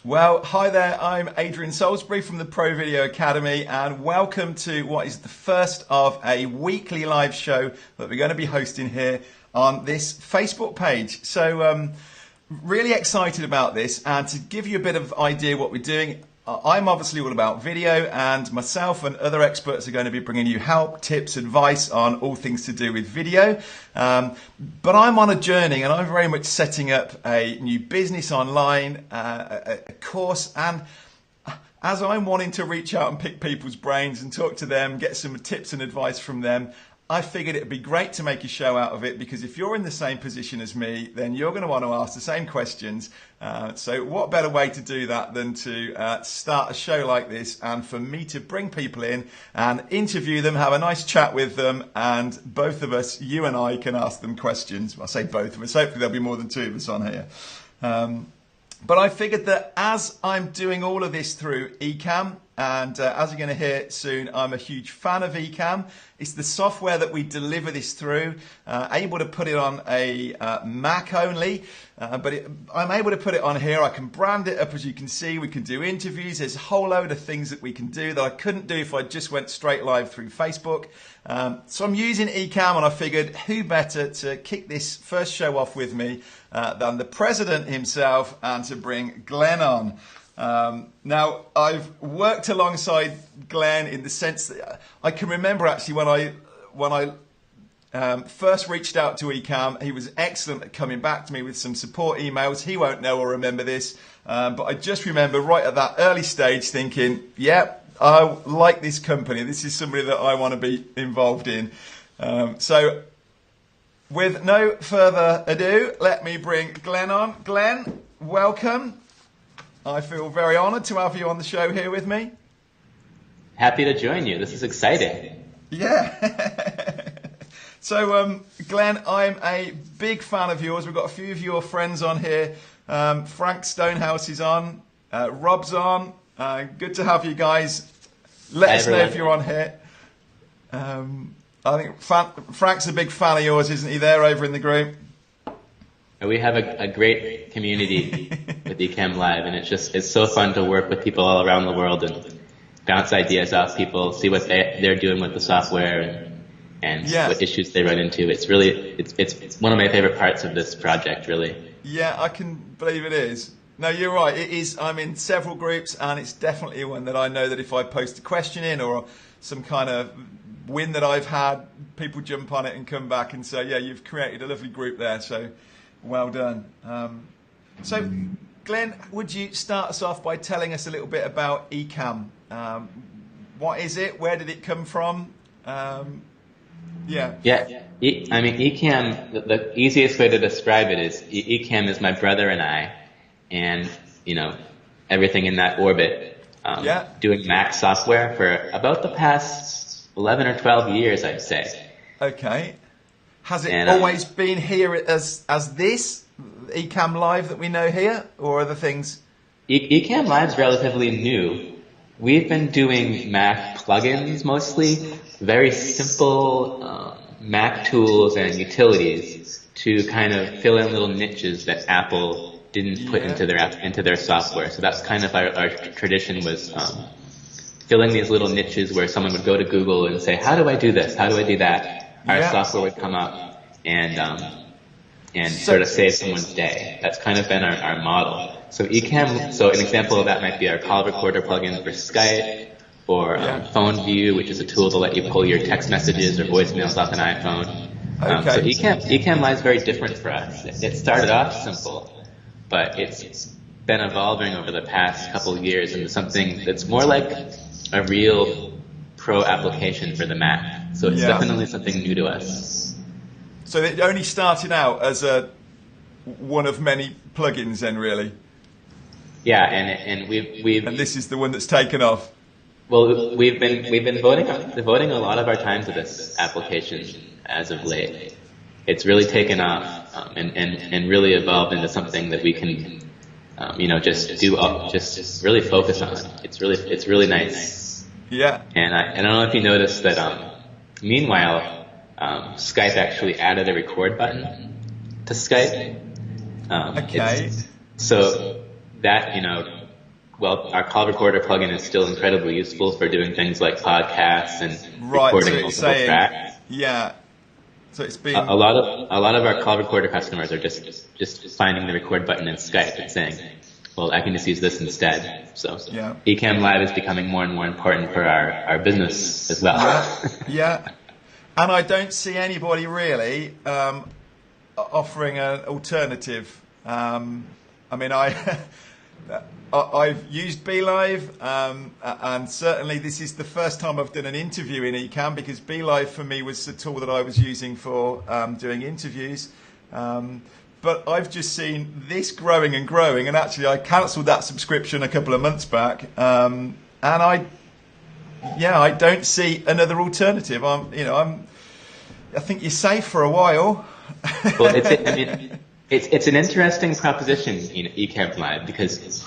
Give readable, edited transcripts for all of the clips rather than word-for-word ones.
Well, hi there, I'm Adrian Salisbury from the Pro Video Academy, and welcome to what is the first of a weekly live show that we're going to be hosting here on this Facebook page. So really excited about this, and to give you a bit of idea what we're doing, I'm obviously all about video, and myself and other experts are going to be bringing you help, tips, advice on all things to do with video. But I'm on a journey, and I'm very much setting up a new business online, a course, and as I'm wanting to reach out and pick people's brains and talk to them, get some tips and advice from them, I figured it'd be great to make a show out of it, because if you're in the same position as me, then you're going to want to ask the same questions. So what better way to do that than to start a show like this, and for me to bring people in and interview them, have a nice chat with them, and both of us, you and I, can ask them questions. I say both of us, hopefully there'll be more than two of us on here. But I figured that as I'm doing all of this through Ecamm, and as you're going to hear soon, I'm a huge fan of Ecamm. It's the software that we deliver this through, able to put it on a Mac only, but I'm able to put it on here. I can brand it up, as you can see. We can do interviews. There's a whole load of things that we can do that I couldn't do if I just went straight live through Facebook. So I'm using Ecamm, and I figured who better to kick this first show off with me than the president himself, and to bring Glen on. Now, I've worked alongside Glen in the sense that I can remember actually when I first reached out to Ecamm, he was excellent at coming back to me with some support emails. He won't know or remember this, but I just remember right at that early stage thinking, yeah, I like this company. This is somebody that I want to be involved in. So with no further ado, let me bring Glen on. Glen, welcome. I feel very honoured to have you on the show here with me. Happy to join you. This is exciting. Yeah. So, Glen, I'm a big fan of yours. We've got a few of your friends on here. Frank Stonehouse is on. Rob's on. Good to have you guys. Let us know if you're on here. I think Frank's a big fan of yours, isn't he, there over in the group? We have a great community with Ecamm Live, and it's so fun to work with people all around the world and bounce ideas off people, see what they're doing with the software, and what issues they run into. It's one of my favorite parts of this project, really. Yeah, I can believe it is. No, you're right. It is. I'm in several groups, and it's definitely one that I know that if I post a question in or some kind of win that I've had, people jump on it and come back and say, yeah, you've created a lovely group there. So well done. So, Glen, would you start us off by telling us a little bit about Ecamm? What is it? Where did it come from? I mean, Ecamm, the easiest way to describe it is Ecamm is my brother and I, and, everything in that orbit, doing Mac software for about the past 11 or 12 years, I'd say. Okay. Has it always been here as this, Ecamm Live that we know here, or other things? Ecamm Live's relatively new. We've been doing Mac plugins mostly, very simple Mac tools and utilities to kind of fill in little niches that Apple didn't put into their software. So that's kind of our tradition, was filling these little niches where someone would go to Google and say, how do I do this? How do I do that? Our software would come up and sort of save someone's day. That's kind of been our model. So Ecamm, so an example of that might be our call recorder plugin for Skype, or Phone View, which is a tool to let you pull your text messages or voicemails off an iPhone. So Ecamm Live is very different for us. It started off simple, but it's been evolving over the past couple of years into something that's more like a real pro application for the Mac. So it's definitely something new to us. So it only started out as one of many plugins then, really? Yeah, and we've and this is the one that's taken off. Well, we've been devoting a lot of our time to this application as of late. It's really taken off and really evolved into something that we can just really focus on. It's really nice. Yeah. And I don't know if you noticed that. Meanwhile, Skype actually added a record button to Skype. Okay. So that well, our call recorder plugin is still incredibly useful for doing things like podcasts and Right, recording so multiple tracks. Yeah. So it's been A lot of our call recorder customers are just finding the record button in Skype and saying, well, I can just use this instead. So yeah. Ecamm Live is becoming more and more important for our business as well. Yeah. And I don't see anybody really offering an alternative. I mean, I've used BeLive, and certainly this is the first time I've done an interview in Ecamm, because BeLive for me was the tool that I was using for doing interviews. But I've just seen this growing and growing, and actually I cancelled that subscription a couple of months back, and I don't see another alternative. I think you're safe for a while. Well, it's an interesting proposition, Ecamm Live, because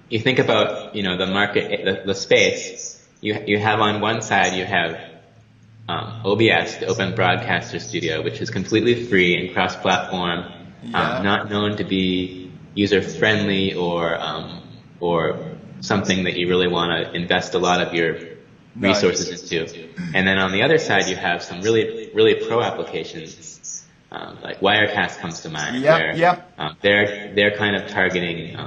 you think about, the market, the space. You have on one side, you have OBS, the Open Broadcaster Studio, which is completely free and cross-platform, not known to be user-friendly or something that you really want to invest a lot of your resources into. And then on the other side, you have some really, really pro applications, like Wirecast comes to mind, where they're kind of targeting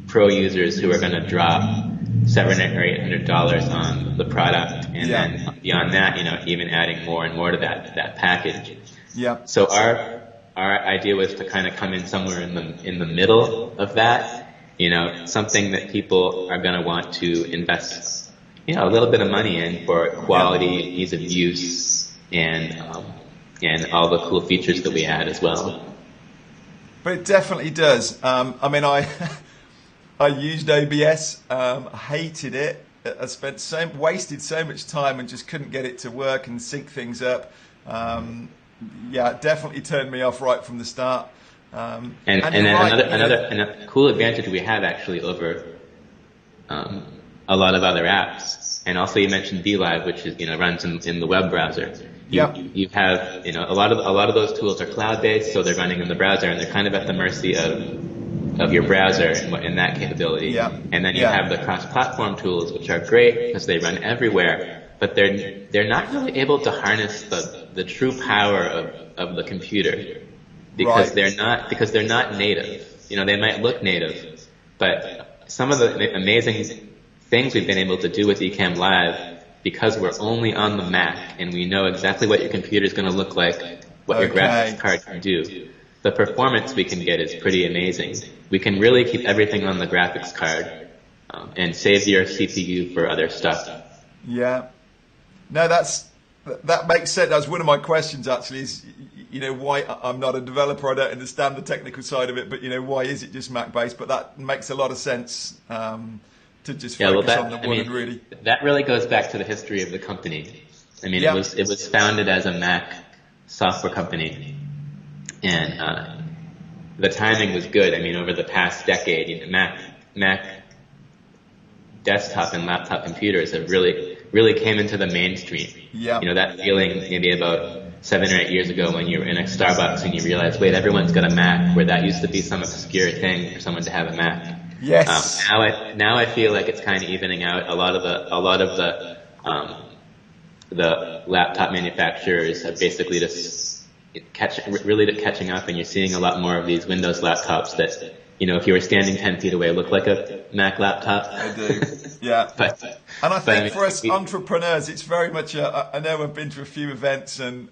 pro users who are going to drop $700 or $800 on the product, and then beyond that, even adding more and more to that package. Yeah. So our idea was to kind of come in somewhere in the middle of that, something that people are going to want to invest, a little bit of money in for quality, ease of use, and all the cool features that we add as well. But it definitely does. I used OBS, hated it. I wasted so much time and just couldn't get it to work and sync things up. It definitely turned me off right from the start. And then another cool advantage we have actually over a lot of other apps, and also you mentioned BeLive, which is runs in the web browser. You have a lot of those tools are cloud-based, so they're running in the browser, and they're kind of at the mercy of your browser and that capability. And then you have the cross-platform tools, which are great because they run everywhere, but they're not really able to harness the true power of the computer because they're not native. They might look native, but some of the amazing things we've been able to do with Ecamm Live, because we're only on the Mac and we know exactly what your computer is going to look like, what your graphics card can do. The performance we can get is pretty amazing. We can really keep everything on the graphics card and save your CPU for other stuff. Yeah. No, that makes sense. That's one of my questions actually is, why I'm not a developer. I don't understand the technical side of it, but, why is it just Mac-based? But that makes a lot of sense to just focus on the one really. That really goes back to the history of the company. It was founded as a Mac software company. And the timing was good. Over the past decade, Mac desktop and laptop computers have really came into the mainstream. That feeling maybe about 7 or 8 years ago when you were in a Starbucks and you realized, wait, everyone's got a Mac, where that used to be some obscure thing for someone to have a Mac. Yes. Now I feel like it's kind of evening out. A lot of the laptop manufacturers have basically just catching up, and you're seeing a lot more of these Windows laptops that, if you were standing 10 feet away, look like a Mac laptop. I do, yeah. And I think for us entrepreneurs, it's very much I know I've been to a few events, and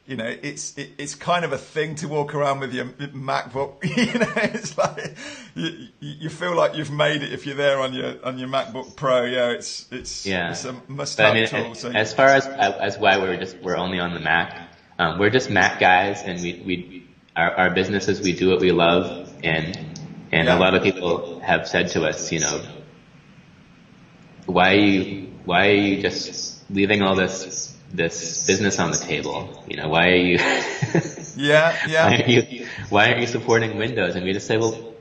it's kind of a thing to walk around with your MacBook. It's like you feel like you've made it if you're there on your MacBook Pro. It's a must-have tool. So as far as why we're only on the Mac. We're just Mac guys, and our businesses, we do what we love, and a lot of people have said to us, why are you just leaving all this business on the table? Why are you why aren't you supporting Windows? And we just say, well,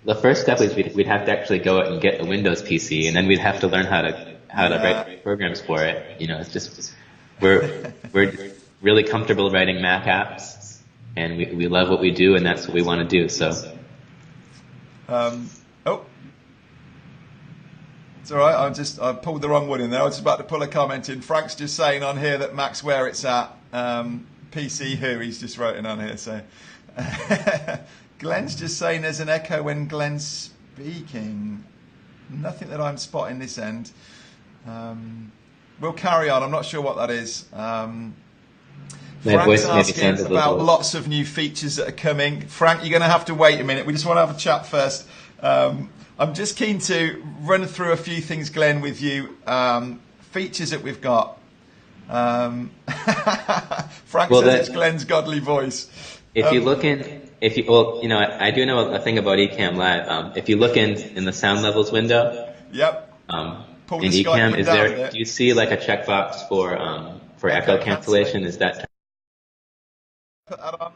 the first step is we'd have to actually go out and get a Windows PC, and then we'd have to learn how to write programs for it. It's just we're really comfortable writing Mac apps, and we love what we do, and that's what we want to do. So Oh, it's all right. I pulled the wrong one in there. I was about to pull a comment in. Frank's just saying on here that Max where it's at. PC who he's just writing on here. So Glen's just saying there's an echo when Glen's speaking. Nothing that I'm spotting this end. We'll carry on. I'm not sure what that is. Frank's asking about lots of new features that are coming. Frank, you're going to have to wait a minute. We just want to have a chat first. I'm just keen to run through a few things, Glen, with you. Features that we've got. Frank says it's Glen's godly voice. If you look in, well, you know, I do know a thing about Ecamm Live. If you look in the sound levels window. Yep. In Ecamm, is there? Do you see like a checkbox for echo cancellation? Is that? Put that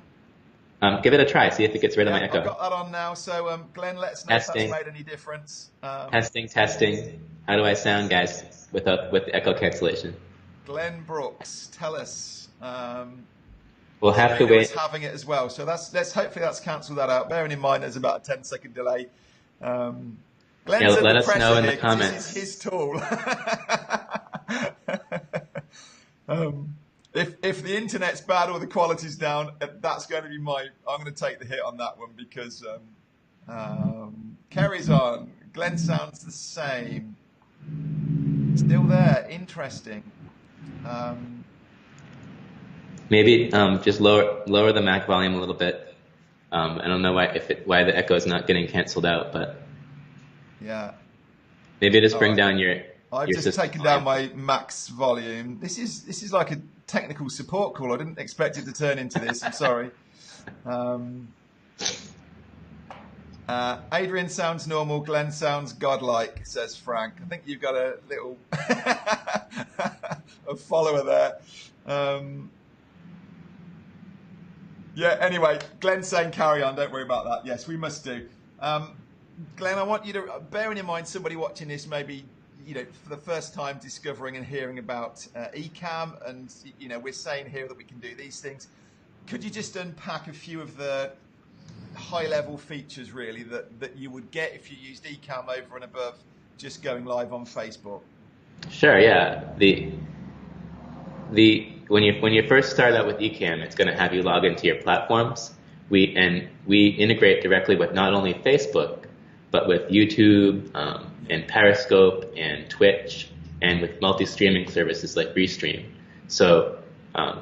on. Give it a try. See if it gets rid of my echo. I've got that on now. So Glen, let us know if that's made any difference. Testing. How do I sound, guys, with the echo cancellation? Glen Brooks, tell us. We'll have to wait. Having it as well. So hopefully that's cancelled that out. Bearing in mind there's about a 10-second delay. Glenn, let us know in the comments. This is his tool. If the internet's bad or the quality's down, that's going to be I'm going to take the hit on that one because Kerry's on. Glenn sounds the same. Still there. Interesting. Maybe just lower the Mac volume a little bit. I don't know why the echo is not getting canceled out, but yeah. Maybe just bring down your. I've just taken down my max volume. This is like a technical support call. I didn't expect it to turn into this. I'm sorry. Adrian sounds normal. Glen sounds godlike, says Frank. I think you've got a little a follower there. Yeah, anyway, Glen's saying carry on. Don't worry about that. Yes, we must do. Glen, I want you to, bearing in mind somebody watching this maybe, you know, for the first time discovering and hearing about Ecamm, and, you know, we're saying here that we can do these things. Could you just unpack a few of the high-level features, really, that you would get if you used Ecamm over and above just going live on Facebook? Sure, yeah. When you first start out with Ecamm, it's going to have you log into your platforms. We integrate directly with not only Facebook, but with YouTube and Periscope and Twitch, and with multi-streaming services like Restream. So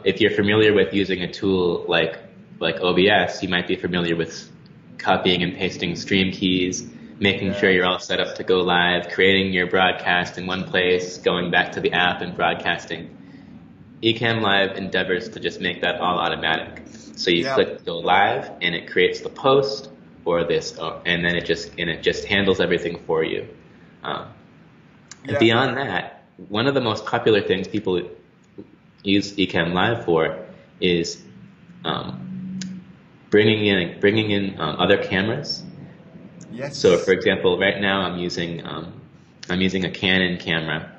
if you're familiar with using a tool like OBS, you might be familiar with copying and pasting stream keys, making sure you're all set up to go live, creating your broadcast in one place, going back to the app and broadcasting. Ecamm Live endeavors to just make that all automatic. So you click go live, and it creates the post or this, and then it just handles everything for you. And beyond that, one of the most popular things people use Ecamm Live for is bringing in other cameras. Yes. So, for example, right now I'm using a Canon camera,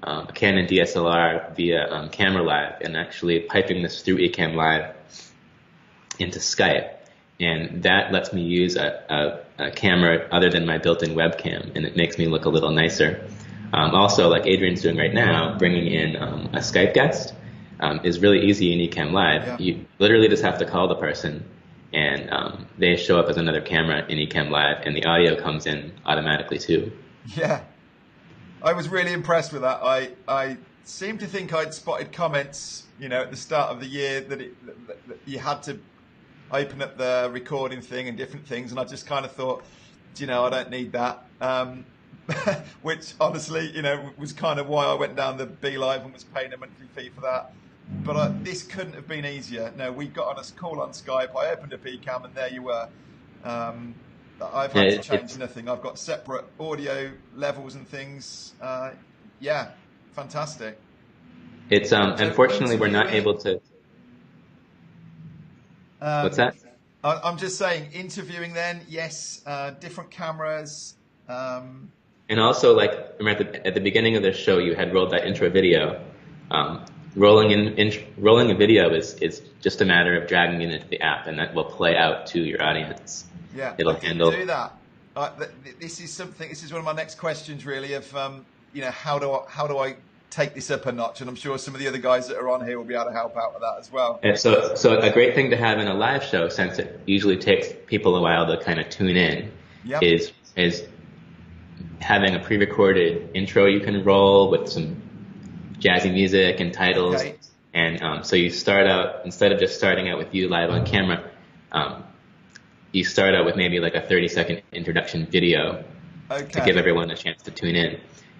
a Canon DSLR via Camera Live, and actually piping this through Ecamm Live into Skype, and that lets me use a camera other than my built-in webcam, and it makes me look a little nicer. Also, like Adrian's doing right now, bringing in a Skype guest is really easy in Ecamm Live. Yeah. You literally just have to call the person, and they show up as another camera in Ecamm Live, and the audio comes in automatically too. Yeah, I was really impressed with that. I seem to think I'd spotted comments, you know, at the start of the year that you had to open up the recording thing and different things, and I just kind of thought, you know, I don't need that. Which honestly, you know, was kind of why I went down the Be Live and was paying a monthly fee for that. But this couldn't have been easier. No, we got on a call on Skype. I opened up Ecamm, and there you were. I've had to change nothing. I've got separate audio levels and things. Yeah, fantastic. It's unfortunately we're not able to. What's that? I'm just saying, interviewing then, yes, different cameras. And also, like, remember at the beginning of the show, you had rolled that intro video. Rolling a video is just a matter of dragging it into the app, and that will play out to your audience. Yeah, it'll I didn't handle. do that. This is something. This is one of my next questions, really. Of how do I take this up a notch? And I'm sure some of the other guys that are on here will be able to help out with that as well. And so a great thing to have in a live show, since it usually takes people a while to kind of tune in, Yep. is having a pre-recorded intro you can roll with some jazzy music and titles. Okay. And so you start out, instead of just starting out with you live on camera, you start out with maybe like a 30-second introduction video to give everyone a chance to tune in.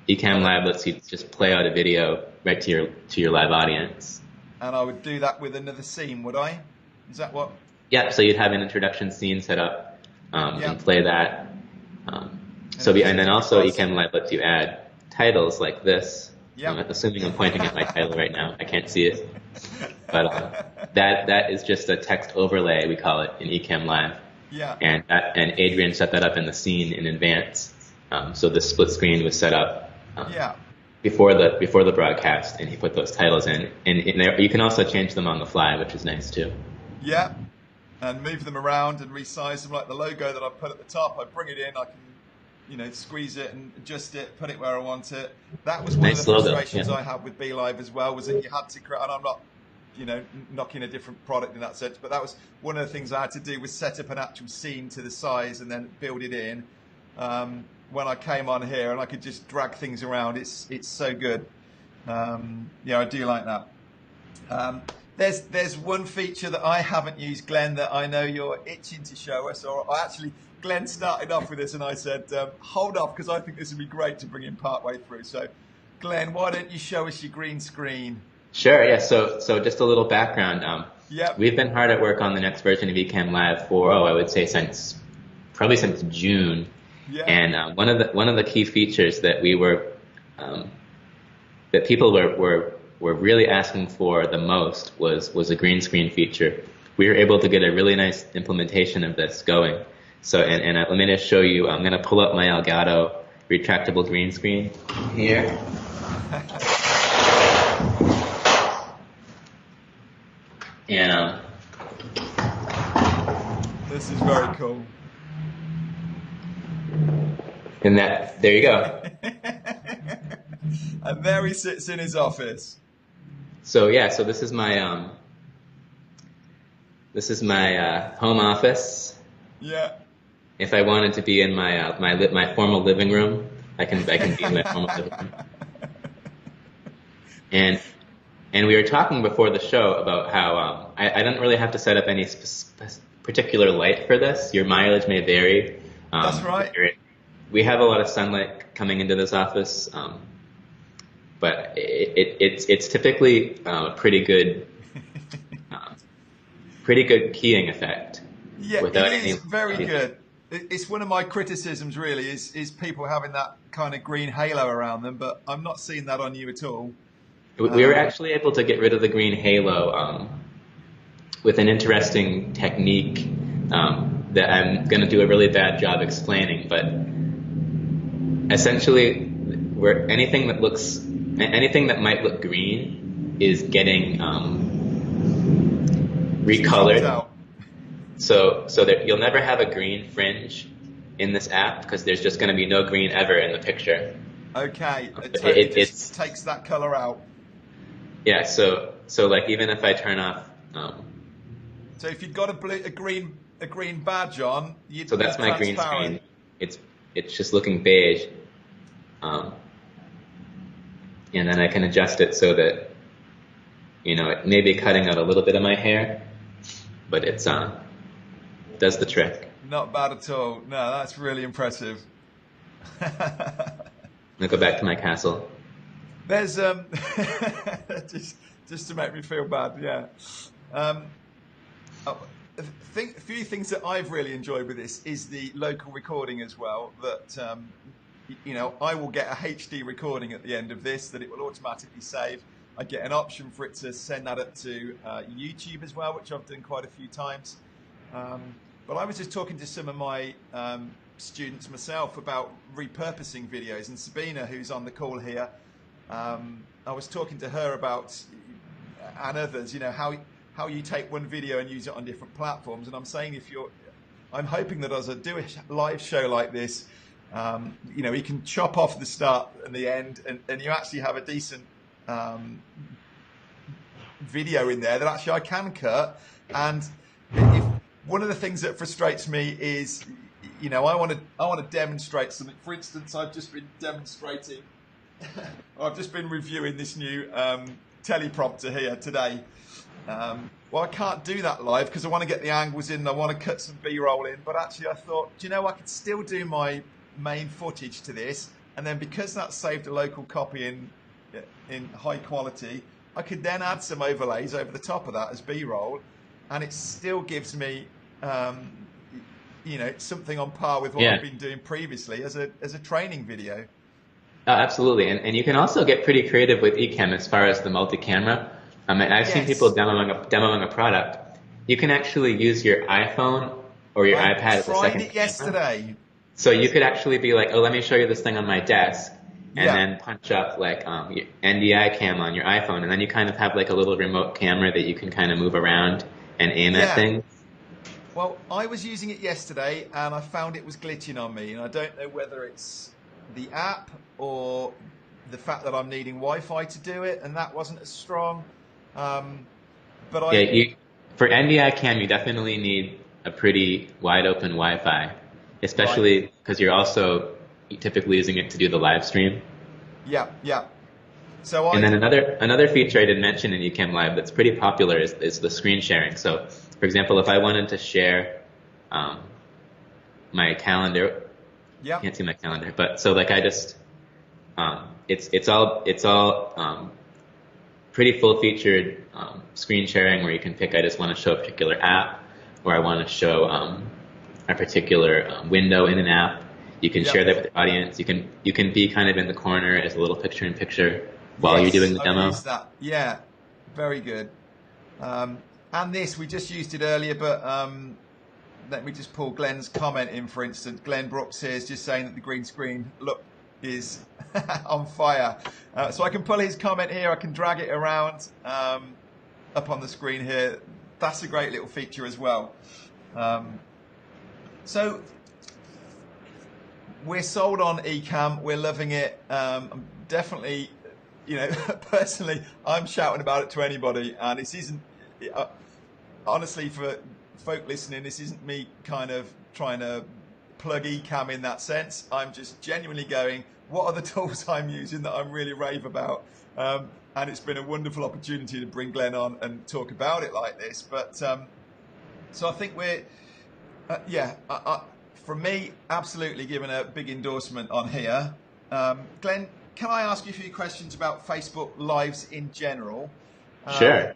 Ecamm Live lets you just play out a video right to your live audience. And I would do that with another scene, would I? Is that what? Yeah, so you'd have an introduction scene set up and play that. And then also Ecamm Live lets you add titles like this. Yep. I'm assuming I'm pointing at my title right now. I can't see it. But that is just a text overlay, we call it, in Ecamm Live. Yeah. And Adrian set that up in the scene in advance. So the split screen was set up before the broadcast, and he put those titles in. And you can also change them on the fly, which is nice too. Yeah. And move them around and resize them, like the logo that I put at the top. I bring it in, I can squeeze it and adjust it, put it where I want it. That was one of the frustrations I had with BeLive as well, was that you had to create, and I'm not, knocking a different product in that sense, but that was one of the things I had to do, was set up an actual scene to the size and then build it in. When I came on here, and I could just drag things around, it's so good. I do like that. There's one feature that I haven't used, Glen, that I know you're itching to show us, or Glen started off with this and I said, hold off, because I think this would be great to bring in part way through. So, Glen, why don't you show us your green screen? Sure, yeah. So just a little background. Yep. We've been hard at work on the next version of Ecamm Live for, I would say probably since June. Yeah. And one of the key features that we were that people were really asking for the most was a green screen feature. We were able to get a really nice implementation of this going. So let me just show you. I'm going to pull up my Elgato retractable green screen here. And this is very cool. And there you go. And there he sits in his office. So this is my home office. Yeah. If I wanted to be in my formal living room, I can be in my formal living room. And we were talking before the show about how I don't really have to set up any particular light for this. Your mileage may vary. That's right. We have a lot of sunlight coming into this office, but it's typically pretty good keying effect. Yeah, it is very good. It's one of my criticisms, really, is people having that kind of green halo around them, but I'm not seeing that on you at all. We were actually able to get rid of the green halo with an interesting technique that I'm going to do a really bad job explaining, but essentially, anything that might look green is getting recolored. So that you'll never have a green fringe in this app, because there's just going to be no green ever in the picture. Okay, it just takes that color out. Yeah, so like even if I turn off. So if you've got a green badge on, so that's my green screen. It's just looking beige, and then I can adjust it so that it may be cutting out a little bit of my hair, but it's does the trick. Not bad at all. No, that's really impressive. I'll go back to my castle. There's just to make me feel bad, yeah. A few things that I've really enjoyed with this is the local recording as well. That I will get a HD recording at the end of this that it will automatically save. I get an option for it to send that up to YouTube as well, which I've done quite a few times. But I was just talking to some of my students myself about repurposing videos, and Sabina, who's on the call here, I was talking to her about, and others, how you take one video and use it on different platforms. And I'm saying, if you're I'm hoping that as I do a live show like this, you know, you can chop off the start and the end, and you actually have a decent video in there that actually I can cut. And if one of the things that frustrates me is, you know, I want to demonstrate something. For instance, I've just been demonstrating, I've just been reviewing this new teleprompter here today. Well, I can't do that live because I want to get the angles in and I want to cut some B-roll in. But actually I thought, do you know, I could still do my main footage to this. And then because that saved a local copy in high quality, I could then add some overlays over the top of that as B-roll. And it still gives me, you know, something on par with what I've been doing previously as a training video. Oh, absolutely. And you can also get pretty creative with Ecamm as far as the multi-camera. I've seen people demoing a product. You can actually use your iPhone or your iPad as a second camera. I tried it yesterday. So you could actually be like, oh, let me show you this thing on my desk, and then punch up like your NDI cam on your iPhone, and then you kind of have like a little remote camera that you can kind of move around and aim at things. Well, I was using it yesterday, and I found it was glitching on me, and I don't know whether it's the app or the fact that I'm needing Wi-Fi to do it, and that wasn't as strong. But for NDI cam, you definitely need a pretty wide open Wi-Fi, especially because you're also typically using it to do the live stream. Yeah. So and then another feature I didn't mention in Ecamm Live that's pretty popular is the screen sharing. So, for example, if I wanted to share my calendar, can't see my calendar, but so like I just it's all pretty full-featured screen sharing where you can pick, I just want to show a particular app, or I want to show a particular window in an app. You can share that with the audience. You can be kind of in the corner as a little picture-in-picture while you're doing the demo. I've used that. Yeah, very good. And this, we just used it earlier, but let me just pull Glen's comment in, for instance. Glen Brooks here is just saying that the green screen look is on fire. So I can pull his comment here, I can drag it around up on the screen here. That's a great little feature as well. So we're sold on Ecamm, we're loving it. I'm definitely, you know, personally, I'm shouting about it to anybody, and this isn't, honestly, for folk listening, this isn't me kind of trying to plug Ecamm in that sense. I'm just genuinely going, what are the tools I'm using that I'm really rave about? And it's been a wonderful opportunity to bring Glen on and talk about it like this. But so I think we're, for me, absolutely giving a big endorsement on here. Glen, can I ask you a few questions about Facebook Lives in general? Sure.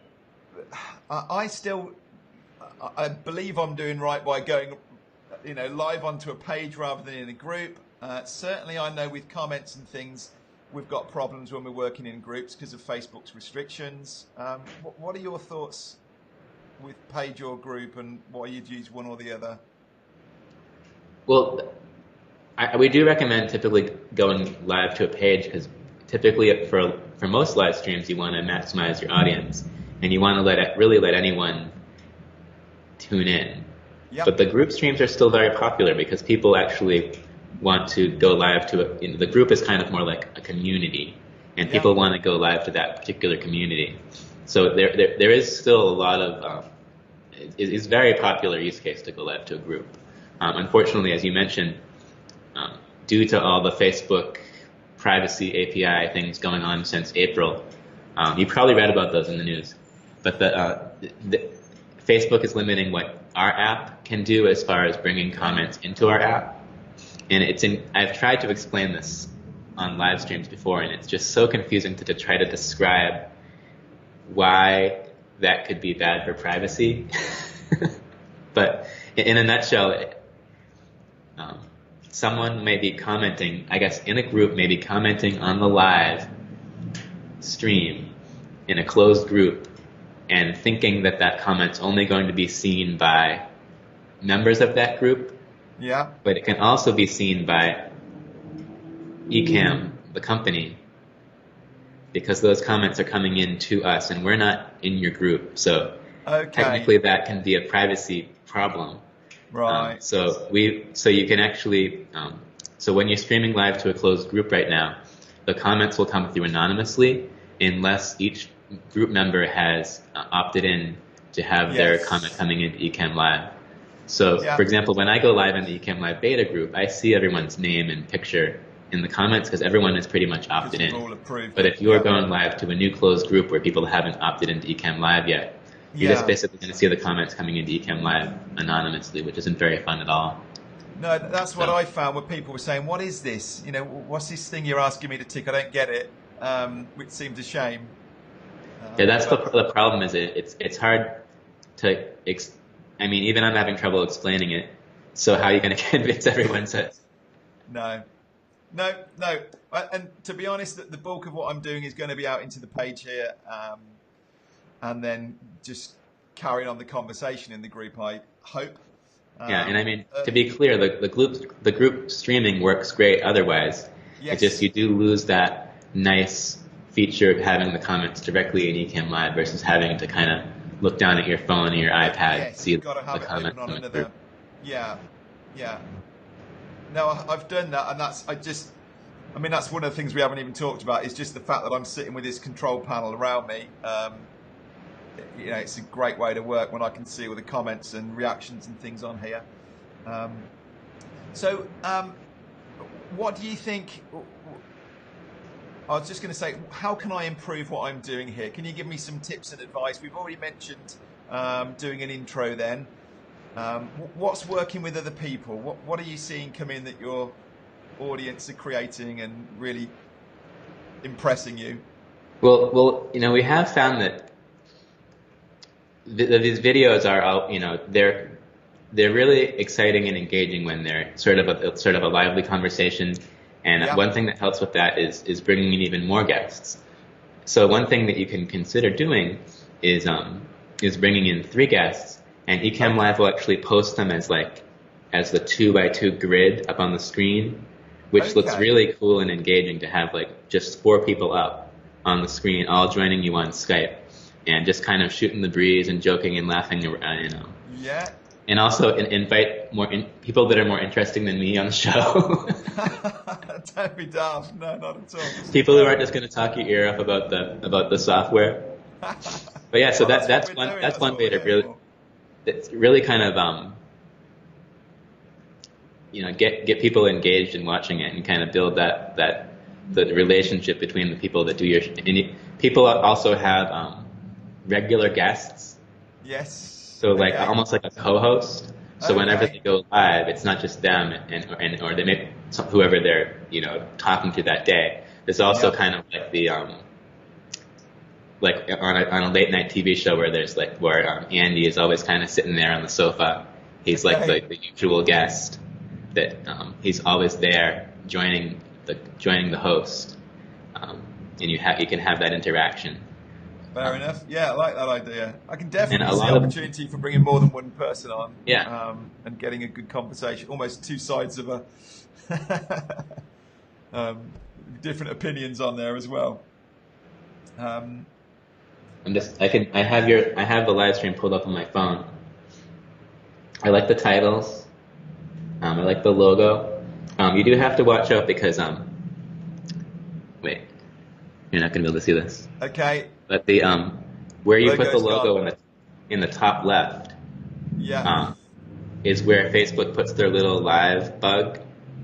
I believe I'm doing right by going, you know, live onto a page rather than in a group. Certainly, I know with comments and things, we've got problems when we're working in groups because of Facebook's restrictions. What are your thoughts with page or group, and why you'd use one or the other? Well, we do recommend typically going live to a page because typically for most live streams, you want to maximize your audience and you want to really let anyone tune in. Yep. But the group streams are still very popular because people actually want to go live to the group is kind of more like a community, and people want to go live to that particular community. So there is still a lot of it's very popular use case to go live to a group. Unfortunately, as you mentioned, due to all the Facebook privacy API things going on since April, you probably read about those in the news. But the Facebook is limiting what our app can do as far as bringing comments into our app. And I've tried to explain this on live streams before, and it's just so confusing to try to describe why that could be bad for privacy. But in a nutshell, someone may be commenting, I guess in a group, may be commenting on the live stream in a closed group and thinking that that comment's only going to be seen by members of that group. Yeah. But it can also be seen by Ecamm, the company, because those comments are coming in to us and we're not in your group. So technically that can be a privacy problem. Right. So you can actually, so when you're streaming live to a closed group right now, the comments will come through anonymously unless each group member has opted in to have their comment coming into Ecamm Live. So, for example, when I go live in the Ecamm Live beta group, I see everyone's name and picture in the comments because everyone is pretty much opted in. But if you're going live to a new closed group where people haven't opted into Ecamm Live yet, you're just basically going to see the comments coming into Ecamm Live anonymously, which isn't very fun at all. No, that's what I found when people were saying, what is this? You know, what's this thing you're asking me to tick? I don't get it, which seems a shame. Yeah, that's the problem is it's hard to, I mean, even I'm having trouble explaining it. So how are you going to convince everyone to? No. And to be honest, the bulk of what I'm doing is going to be out into the page here, and then just carrying on the conversation in the group, I hope. Yeah, and I mean, to be clear, the group streaming works great otherwise. Yes. It's just you do lose that nice feature of having the comments directly in Ecamm Live versus having to kind of look down at your phone or your iPad and see the comments coming through. Yeah. No, I've done that, and that's one of the things we haven't even talked about is just the fact that I'm sitting with this control panel around me. You know, it's a great way to work when I can see all the comments and reactions and things on here. So, what do you think? I was just going to say, how can I improve what I'm doing here? Can you give me some tips and advice? We've already mentioned doing an intro then. What's working with other people? What are you seeing come in that your audience are creating and really impressing you? Well, you know, we have found that these videos are, you know, they're really exciting and engaging when they're sort of a lively conversation. And one thing that helps with that is bringing in even more guests. So one thing that you can consider doing is bringing in 3 guests, and Ecamm Live will actually post them as the 2x2 grid up on the screen, which looks really cool and engaging to have like just 4 people up on the screen, all joining you on Skype, and just kind of shooting the breeze and joking and laughing around, you know. Yeah. And also invite more people that are more interesting than me on the show. Don't be daft. No, not at all. People who aren't just going to talk your ear off about the software. But yeah, so that's one way to really kind of you know, get people engaged in watching it and kind of build the relationship between the people that do your. People also have regular guests. Yes. So like almost like a co-host. So whenever they go live, it's not just them or they make whoever they're, you know, talking to that day. There's also kind of like the like on a late night TV show where there's like where Andy is always kind of sitting there on the sofa. He's like the usual guest that he's always there joining the host, and you can have that interaction. Fair enough. Yeah, I like that idea. I can definitely see the opportunity for bringing more than one person on. Yeah. And getting a good conversation. Almost 2 sides of a different opinions on there as well. I have the live stream pulled up on my phone. I like the titles. I like the logo. You do have to watch out because wait, you're not gonna be able to see this. Okay. But the where you put the logo in the top left, is where Facebook puts their little live bug.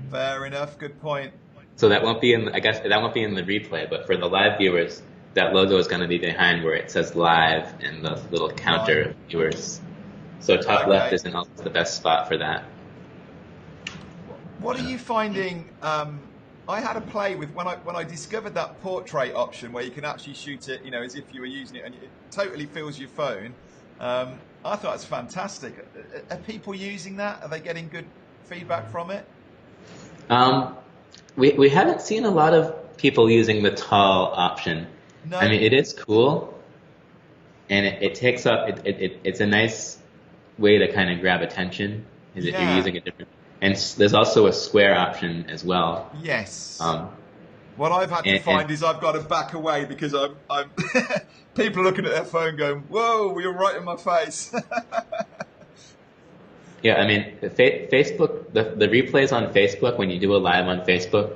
Fair enough. Good point. So that won't be in. I guess that won't be in the replay, but for the live viewers, that logo is going to be behind where it says live and the little counter of viewers. So top left isn't always the best spot for that. What are you finding? I had a play with when I discovered that portrait option where you can actually shoot it, you know, as if you were using it, and it totally fills your phone. I thought it's fantastic. Are people using that? Are they getting good feedback from it? We haven't seen a lot of people using the tall option. No. I mean, it is cool, and it takes up. It's a nice way to kind of grab attention. Is if you're using a different. And there's also a square option as well. Yes. What I've had to find is I've got to back away because I'm people are looking at their phone going, "Whoa, you're right in my face." Yeah, I mean, Facebook, the replays on Facebook, when you do a live on Facebook,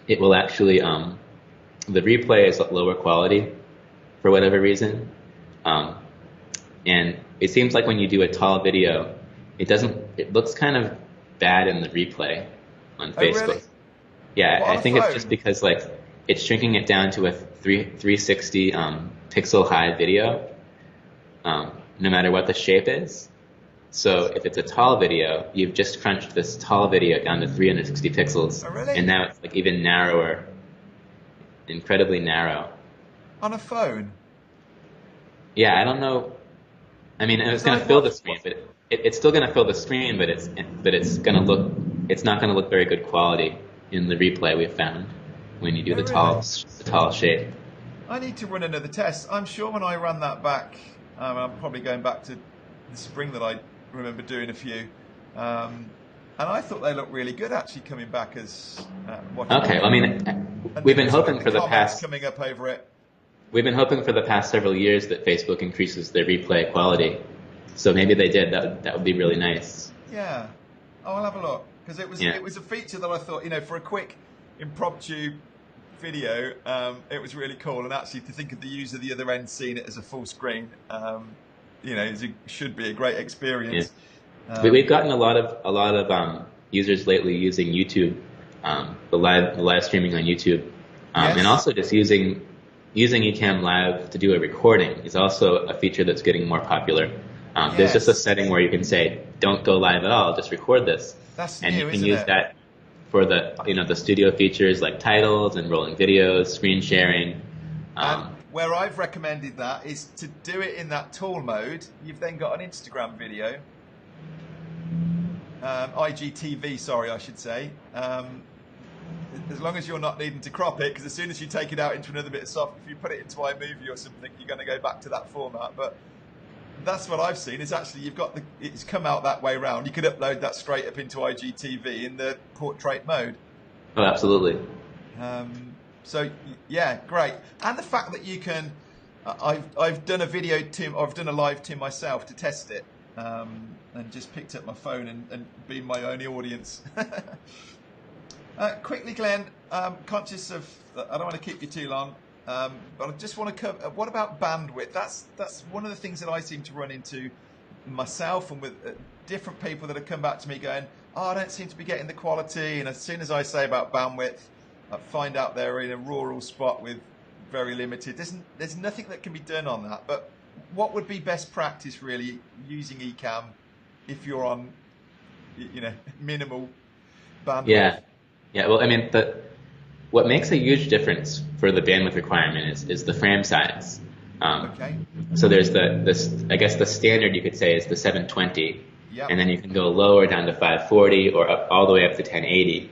it will actually, the replay is lower quality for whatever reason. Um, and it seems like when you do a tall video, it looks kind of bad in the replay on Oh, Facebook. really? Yeah, What, I on a think it's just phone? because like it's shrinking it down to a 360 pixel high video, no matter what the shape is. So if it's a tall video, you've just crunched this tall video down to 360 pixels, Oh, and really? now it's like even narrower, incredibly narrow. On a phone? Yeah, I don't know. I mean, it's Because going I to fill the watched. screen, but it's still going to fill the screen, but it's going to look, it's not going to look very good quality in the replay we've found when you do Oh, really? the tall shape. I need to run another test. I'm sure when I ran that back, I'm probably going back to the spring that I remember doing a few, and I thought they looked really good actually coming back as watching Okay, them. I mean, And we've then been sort of hoping the for the comments past coming up over it. we've been hoping for the past several years that Facebook increases their replay quality. So maybe they did. That would be really nice. Yeah, oh, I'll have a look because Yeah. it was a feature that I thought, for a quick impromptu video, it was really cool. And actually, to think of the user the other end seeing it as a full screen, should be a great Yeah. experience. We've gotten a lot of users lately using YouTube, the live streaming on YouTube, and Yes. also just using Ecamm Live to do a recording is also a feature that's getting more popular. There's just a Yes. setting where you can say, "Don't go live at all, just record this," That's and you new, can isn't use it? that for the studio features like titles and rolling videos, screen sharing. And Um, where I've recommended that is to do it in that tool mode. You've then got an Instagram video, IGTV, sorry, I should say. As long as you're not needing to crop it, because as soon as you take it out into another bit of software, if you put it into iMovie or something, you're going to go back to that format. But that's what I've seen. Is actually it's come out that way round. You could upload that straight up into IGTV in the portrait mode. oh, absolutely. So yeah, great. And the fact that you can, I've done a video to, I've done a live to myself to test it, and just picked up my phone and been my only audience. Quickly, Glenn, conscious of, I don't want to keep you too long, but I just want to cover, what about bandwidth? That's one of the things that I seem to run into myself and with different people that have come back to me going, oh, I don't seem to be getting the quality. And as soon as I say about bandwidth, I find out they're in a rural spot with very limited. There's nothing that can be done on that. But what would be best practice really using Ecamm if you're on, minimal bandwidth? Yeah. Yeah, well, I mean, what makes a huge difference for the bandwidth requirement is the frame size. Okay. So there's I guess the standard you could say is the 720, Yep. and then you can go lower down to 540 or all the way up to 1080,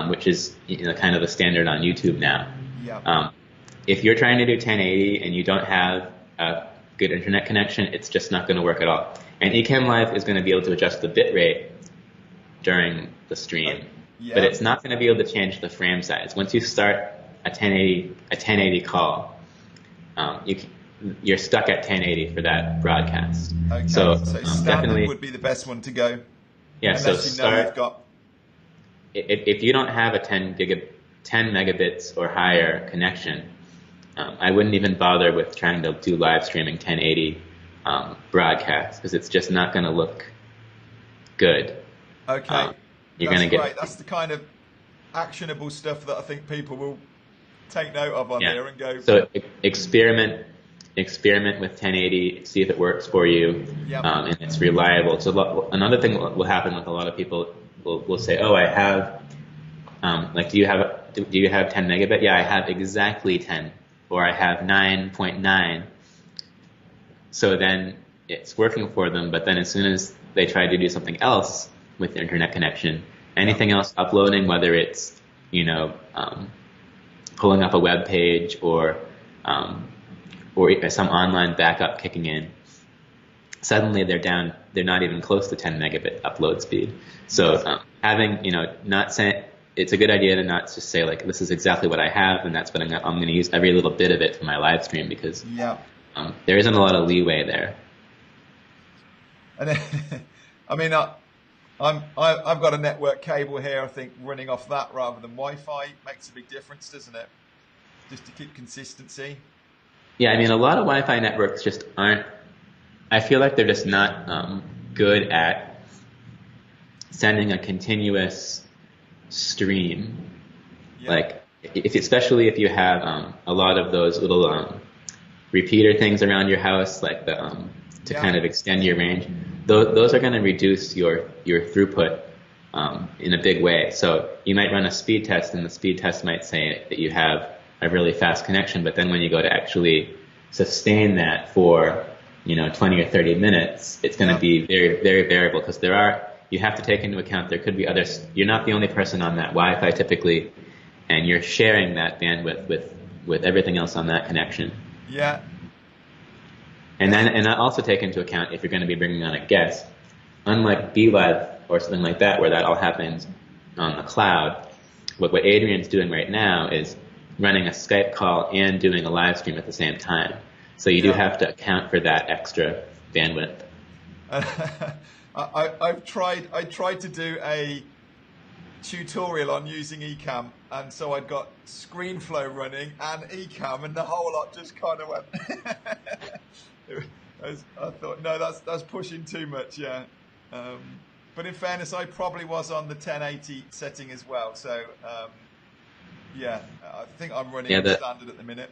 which is kind of the standard on YouTube now. Yep. If you're trying to do 1080 and you don't have a good internet connection, it's just not going to work at all. And Ecamm Live is going to be able to adjust the bit rate during the stream. Yeah. But it's not going to be able to change the frame size. Once you start a 1080 call, you're stuck at 1080 for that broadcast. Okay. So, Standard definitely would be the best one to go. Yeah. So Unless you've got. if you don't have a 10 megabits or higher connection, I wouldn't even bother with trying to do live streaming 1080 broadcast because it's just not going to look good. Okay. You're That's going to get great. That's the kind of actionable stuff that I think people will take note of on here and go. So experiment with 1080, see if it works for you, Yep. And it's reliable. So another thing will happen with a lot of people will say, oh, I have, do you have 10 megabit? Yeah, I have exactly 10, or I have 9.9. So then it's working for them, but then as soon as they try to do something else with the internet connection, anything else uploading, whether it's pulling up a web page or some online backup kicking in, suddenly they're not even close to 10 megabit upload speed. So it's a good idea to not just say like, this is exactly what I have and that's what I'm going to use every little bit of it for my live stream, because there isn't a lot of leeway there. And I mean, I've got a network cable here. I think running off that rather than Wi-Fi makes a big difference, doesn't it? Just to keep consistency. Yeah, I mean, a lot of Wi-Fi networks just aren't. I feel like they're just not good at sending a continuous stream. Yeah. Like, especially if you have a lot of those little repeater things around your house, like to kind of extend your range. Those are going to reduce your throughput in a big way. So you might run a speed test, and the speed test might say that you have a really fast connection, but then when you go to actually sustain that for 20 or 30 minutes, it's going to be very, very variable, because you have to take into account there could be others. You're not the only person on that Wi-Fi typically, and you're sharing that bandwidth with everything else on that connection. Yeah. And I also take into account if you're going to be bringing on a guest, unlike BLive or something like that, where that all happens on the cloud. What Adrian's doing right now is running a Skype call and doing a live stream at the same time. So you do have to account for that extra bandwidth. I tried to do a tutorial on using Ecamm, and so I'd got ScreenFlow running and Ecamm, and the whole lot just kind of went. I thought, no, that's pushing too much, yeah. But in fairness, I probably was on the 1080 setting as well, so yeah, I think I'm running standard at the minute.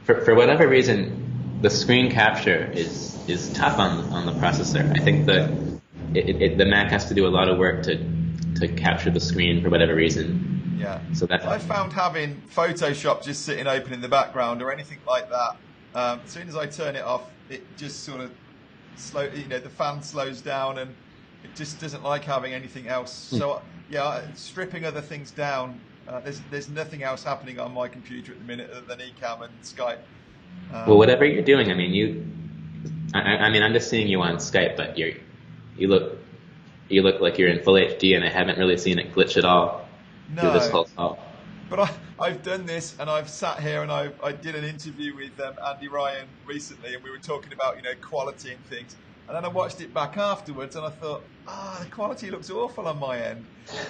For whatever reason, the screen capture is tough on the processor. I think the Mac has to do a lot of work to capture the screen for whatever reason. Yeah. So I found having Photoshop just sitting open in the background or anything like that, as soon as I turn it off, it just sort of the fan slows down, and it just doesn't like having anything else. So yeah, stripping other things down. There's nothing else happening on my computer at the minute other than Ecamm and Skype. Well, whatever you're doing, I mean, I'm just seeing you on Skype, but you look like you're in full HD, and I haven't really seen it glitch at all through this whole call. But I've done this, and I've sat here, and I did an interview with Andy Ryan recently, and we were talking about quality and things. And then I watched it back afterwards, and I thought, the quality looks awful on my end.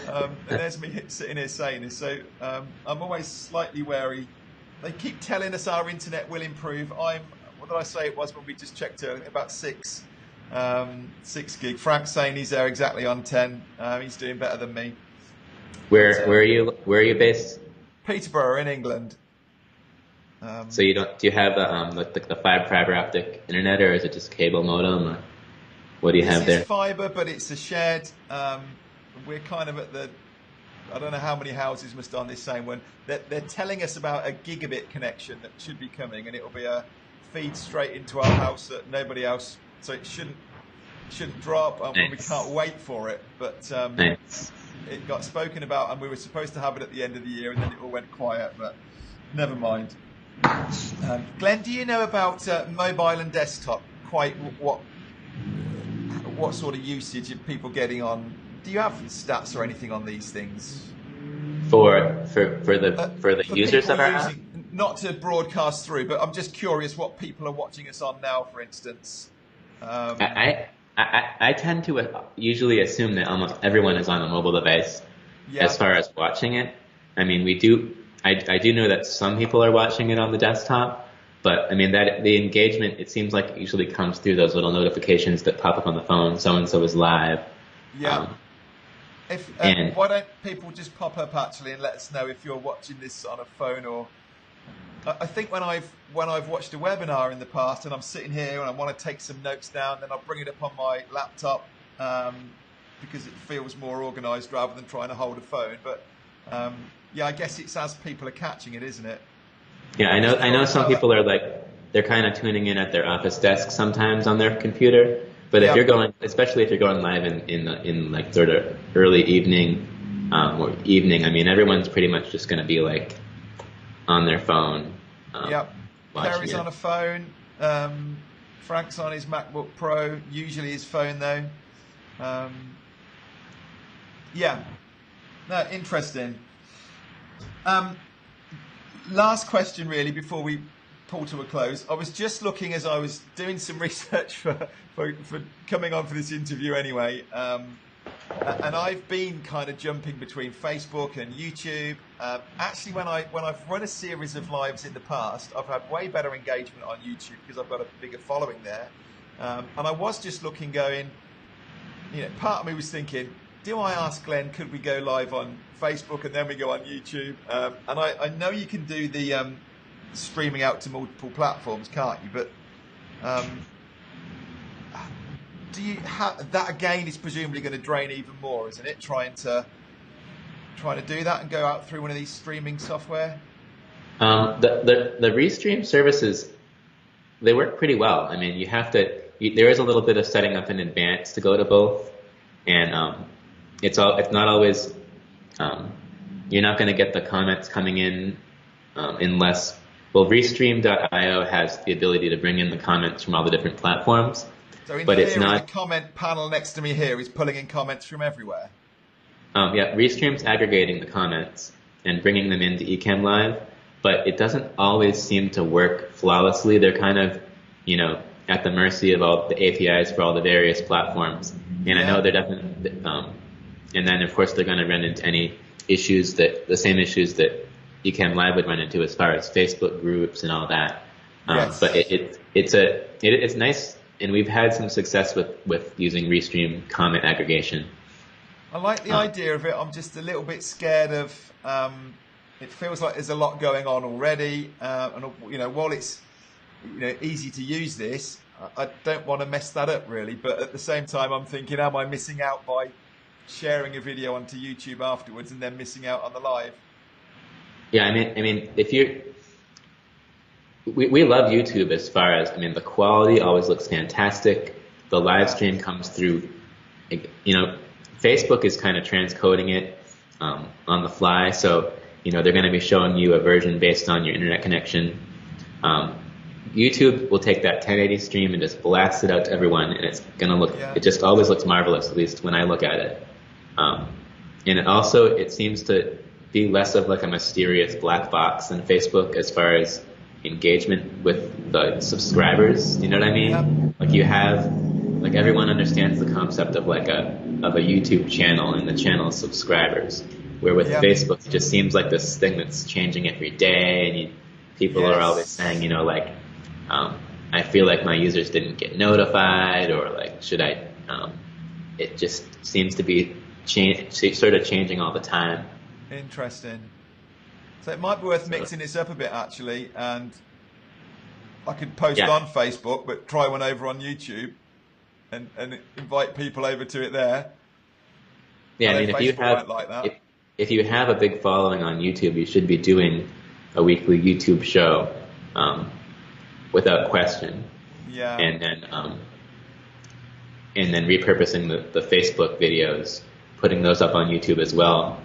And there's me sitting here saying this. So I'm always slightly wary. They keep telling us our internet will improve. What did I say it was when we just checked earlier? About 6 gig. Frank's saying he's there exactly on 10. He's doing better than me. Where are you based? Peterborough in England. So do you have the fiber optic internet, or is it just cable modem? Or what do you have there? It's fiber, but it's a shared. We're kind of at I don't know how many houses must on this same one. They're telling us about a gigabit connection that should be coming, and it'll be a feed straight into our house that nobody else. So it shouldn't drop. Nice. We can't wait for it, but Nice. It got spoken about, and we were supposed to have it at the end of the year, and then it all went quiet. But never mind. Glen, do you know about mobile and desktop? Quite what sort of usage are people getting on? Do you have stats or anything on these things? For the users of our app? Not to broadcast through, but I'm just curious what people are watching us on now, for instance. I tend to usually assume that almost everyone is on a mobile device as far as watching it. I mean, I do know that some people are watching it on the desktop, but I mean that the engagement, it seems like it usually comes through those little notifications that pop up on the phone. So and so is live. Yeah. Why don't people just pop up actually and let us know if you're watching this on a phone or? I think when I've watched a webinar in the past and I'm sitting here and I want to take some notes down, then I'll bring it up on my laptop because it feels more organised rather than trying to hold a phone. But I guess it's as people are catching it, isn't it? Yeah, I know some people are they're kind of tuning in at their office desk sometimes on their computer. But if you're going, especially if you're going live in like sort of early evening or evening, I mean everyone's pretty much just going to be like on their phone. Kerry's on a phone. Frank's on his MacBook Pro. Usually his phone though. No, interesting. Last question really before we pull to a close. I was just looking as I was doing some research for coming on for this interview anyway. And I've been kind of jumping between Facebook and YouTube. Actually, when I've run a series of lives in the past, I've had way better engagement on YouTube because I've got a bigger following there. And I was just looking, going, part of me was thinking, do I ask Glen, could we go live on Facebook and then we go on YouTube? And I know you can do the streaming out to multiple platforms, can't you? But do you have that? Again, is presumably going to drain even more, isn't it? Trying to do that and go out through one of these streaming software. The restream services, they work pretty well. I mean, there is a little bit of setting up in advance to go to both, and it's not always. You're not going to get the comments coming in unless. Well, Restream.io has the ability to bring in the comments from all the different platforms. So in but theory, it's not, the comment panel next to me here is pulling in comments from everywhere. Yeah, Restream's aggregating the comments and bringing them into Ecamm Live, but it doesn't always seem to work flawlessly. They're kind of, at the mercy of all the APIs for all the various platforms. And I know they're definitely, and then of course they're going to run into any issues the same issues that Ecamm Live would run into as far as Facebook groups and all that. Yes. But it's nice, and we've had some success with using Restream comment aggregation. I like the idea of it. I'm just a little bit scared of. It feels like there's a lot going on already, and while it's easy to use this, I don't want to mess that up really. But at the same time, I'm thinking, am I missing out by sharing a video onto YouTube afterwards and then missing out on the live? Yeah, I mean, we love YouTube as far as, the quality always looks fantastic. The live stream comes through, Facebook is kind of transcoding it on the fly. So, they're going to be showing you a version based on your internet connection. YouTube will take that 1080 stream and just blast it out to everyone, and it's going to look, it just always looks marvelous, at least when I look at it. And it seems to be less of like a mysterious black box than Facebook as far as engagement with the subscribers. You know what I mean? Yep. Like everyone understands the concept of a YouTube channel and the channel subscribers. Where with Facebook, it just seems like this thing that's changing every day, and people are always saying, I feel like my users didn't get notified, or like should I? It just seems to be sort of changing all the time. Interesting. So it might be worth mixing this up a bit, actually, and I could post on Facebook, but try one over on YouTube and invite people over to it there. Yeah, if you have a big following on YouTube, you should be doing a weekly YouTube show without question. Yeah. And then repurposing the Facebook videos, putting those up on YouTube as well.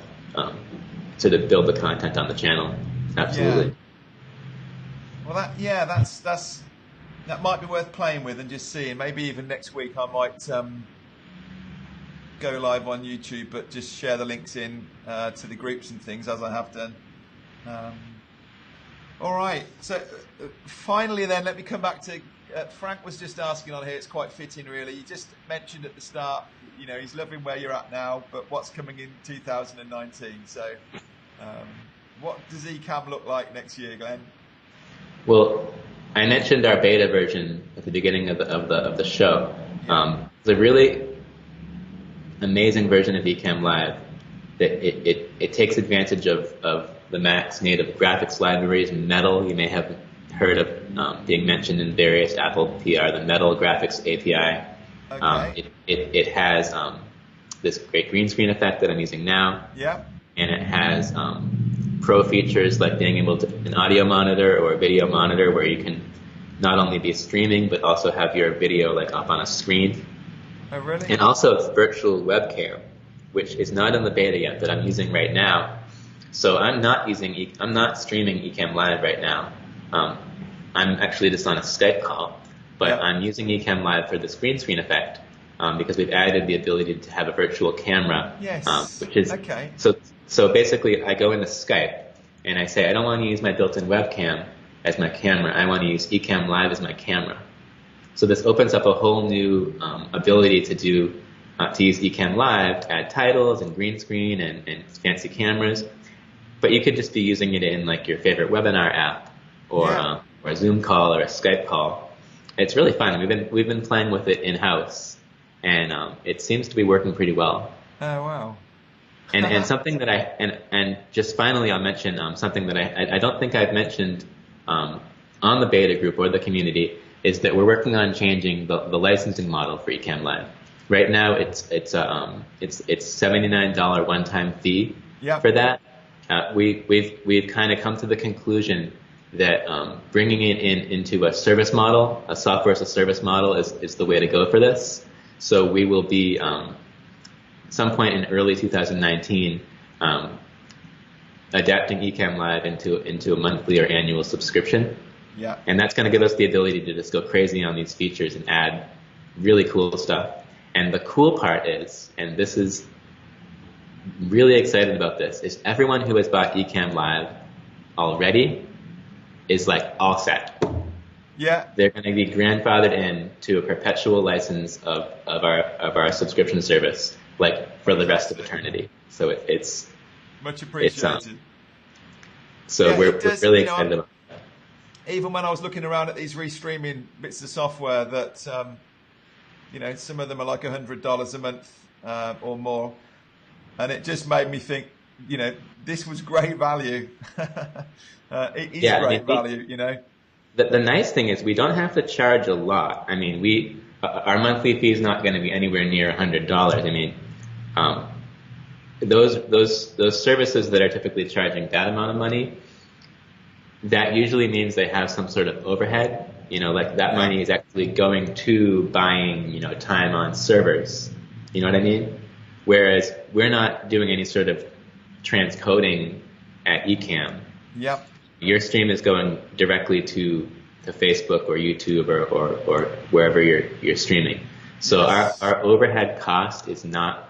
To build the content on the channel. Absolutely. Yeah. Well, that might be worth playing with and just seeing. Maybe even next week I might go live on YouTube, but just share the links in to the groups and things as I have done. All right. So finally, then let me come back to Frank was just asking on here. It's quite fitting, really. You just mentioned at the start, he's loving where you're at now, but what's coming in 2019? So, what does Ecamm look like next year, Glen? Well, I mentioned our beta version at the beginning of the show. It's a really amazing version of Ecamm Live. It takes advantage of the Mac's native graphics libraries. Metal, you may have heard of being mentioned in various Apple PR, the Metal graphics API. Okay. It has this great green screen effect that I'm using now. Yeah. And it has pro features like being able to an audio monitor or a video monitor where you can not only be streaming but also have your video like up on a screen. Oh, really? And also virtual webcam, which is not in the beta yet, that I'm using right now. So I'm not streaming Ecamm Live right now. I'm actually just on a Skype call. But I'm using Ecamm Live for the green screen effect because we've added the ability to have a virtual camera. Yes. Which is so basically I go into Skype and I say I don't want to use my built-in webcam, as my camera. I want to use Ecamm Live as my camera. So this opens up a whole new ability to use Ecamm Live to add titles and green screen and fancy cameras. But you could just be using it in like your favorite webinar app or a Zoom call or a Skype call. It's really fun. We've been playing with it in house, and it seems to be working pretty well. Oh wow! And something that and just finally I'll mention something that I don't think I've mentioned on the beta group or the community is that we're working on changing the licensing model for Ecamm Live. Right now it's $79 one-time fee for that. We've kind of come to the conclusion that bringing it into a service model, a software as a service model, is the way to go for this. So we will be some point in early 2019 adapting Ecamm Live into a monthly or annual subscription. Yeah. And that's going to give us the ability to just go crazy on these features and add really cool stuff. And the cool part is, and this is really excited about this, is everyone who has bought Ecamm Live already is like all set. Yeah. They're going to be grandfathered in to a perpetual license of our subscription service, like for the rest of eternity. So it's much appreciated. We're really excited about that. Even when I was looking around at these restreaming bits of software that, some of them are like $100 a month or more. And it just made me think, this was great value. It is great value, The nice thing is we don't have to charge a lot. I mean, our monthly fee is not going to be anywhere near $100. I mean, those services that are typically charging that amount of money, that usually means they have some sort of overhead. Like that money is actually going to buying, time on servers. You know what I mean? Whereas we're not doing any sort of transcoding at Ecamm. Yep. Your stream is going directly to Facebook or YouTube or wherever you're streaming. So our overhead cost is not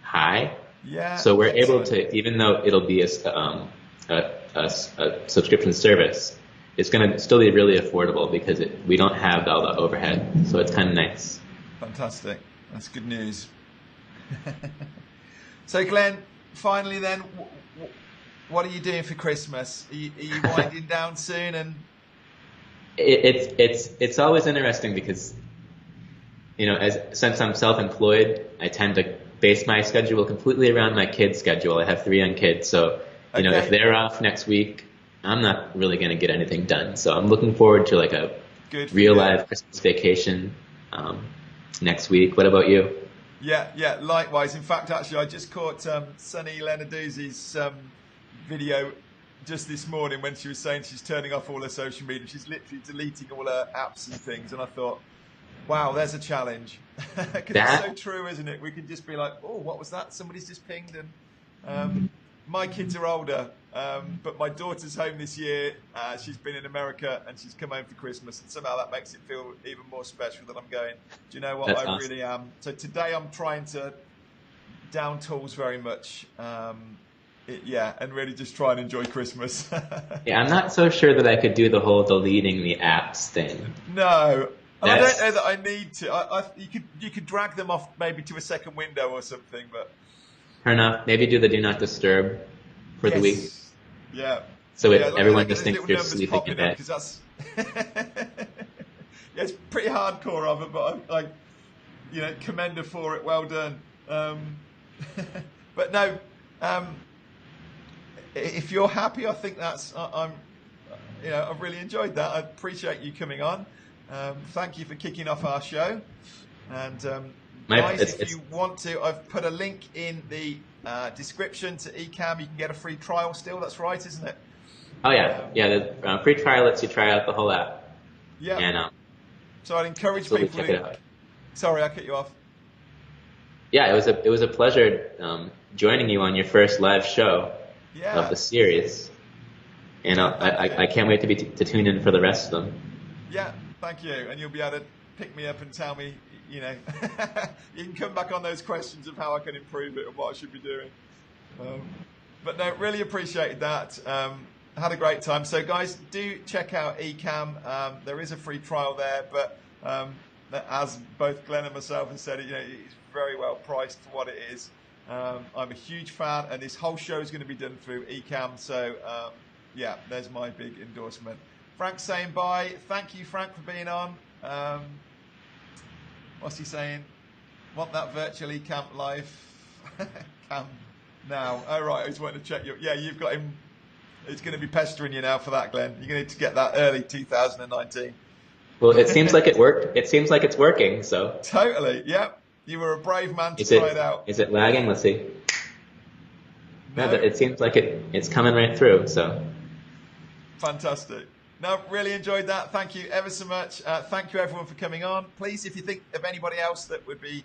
high. Yeah. So we're able to, even though it'll be a subscription service, it's going to still be really affordable because we don't have all the overhead. So it's kind of nice. Fantastic. That's good news. So Glenn, finally then, what are you doing for Christmas? Are you winding down soon? And it's always interesting because since I'm self-employed, I tend to base my schedule completely around my kids' schedule. I have 3 young kids, so if they're off next week, I'm not really going to get anything done. So I'm looking forward to like a real live Christmas vacation next week. What about you? Yeah, likewise. In fact, actually, I just caught Sunny Lenarduzzi's video just this morning when she was saying she's turning off all her social media. She's literally deleting all her apps and things. And I thought, wow, there's a challenge. Because it's so true, isn't it? We can just be like, oh, what was that? Somebody's just pinged. And my kids are older, but my daughter's home this year. She's been in America and she's come home for Christmas, and somehow that makes it feel even more special that I'm going, do you know what? That's I awesome. really am. So today I'm trying to down tools very much. And really just try and enjoy Christmas. Yeah, I'm not so sure that I could do the whole deleting the apps thing. No. I don't know that I need to. You could drag them off maybe to a second window or something, but Fair enough. Maybe do the do not disturb for the week. Yeah. So everyone just thinks you're sleeping in bed. That's it's pretty hardcore of it, but I commend her for it. Well done. But no, if you're happy, I think that's I've really enjoyed that. I appreciate you coming on. Thank you for kicking off our show. And guys, if you want to, I've put a link in the description to Ecamm. You can get a free trial still. That's right, isn't it? Oh yeah, the free trial lets you try out the whole app. Yeah. And so I'd encourage people check it out. Sorry, I cut you off. Yeah, it was a pleasure joining you on your first live show of the series, and I can't wait to tune in for the rest of them. Yeah, thank you, and you'll be able to pick me up and tell me, you can come back on those questions of how I can improve it and what I should be doing. But no, really appreciated that. Had a great time. So guys, do check out Ecamm. There is a free trial there, but as both Glen and myself have said, it's very well priced for what it is. I'm a huge fan, and this whole show is going to be done through Ecamm. So yeah, there's my big endorsement. Frank's saying bye. Thank you, Frank, for being on. What's he saying? Want that virtual Ecamm life? Cam now. Oh right, I just wanted to check you. Yeah, you've got him. It's going to be pestering you now for that, Glen. You're going to need to get that early 2019. Well, it seems like it worked. It seems like it's working. So totally, yep. You were a brave man to try it out. Is it lagging? Let's see. No, it seems like it's coming right through. So fantastic. No, really enjoyed that. Thank you ever so much. Thank you everyone for coming on. Please, if you think of anybody else that would be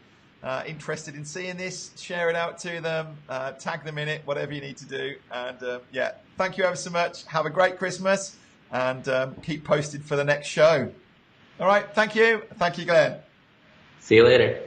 interested in seeing this, share it out to them, tag them in it, whatever you need to do. And yeah, thank you ever so much. Have a great Christmas, and keep posted for the next show. All right, thank you. Thank you, Glen. See you later.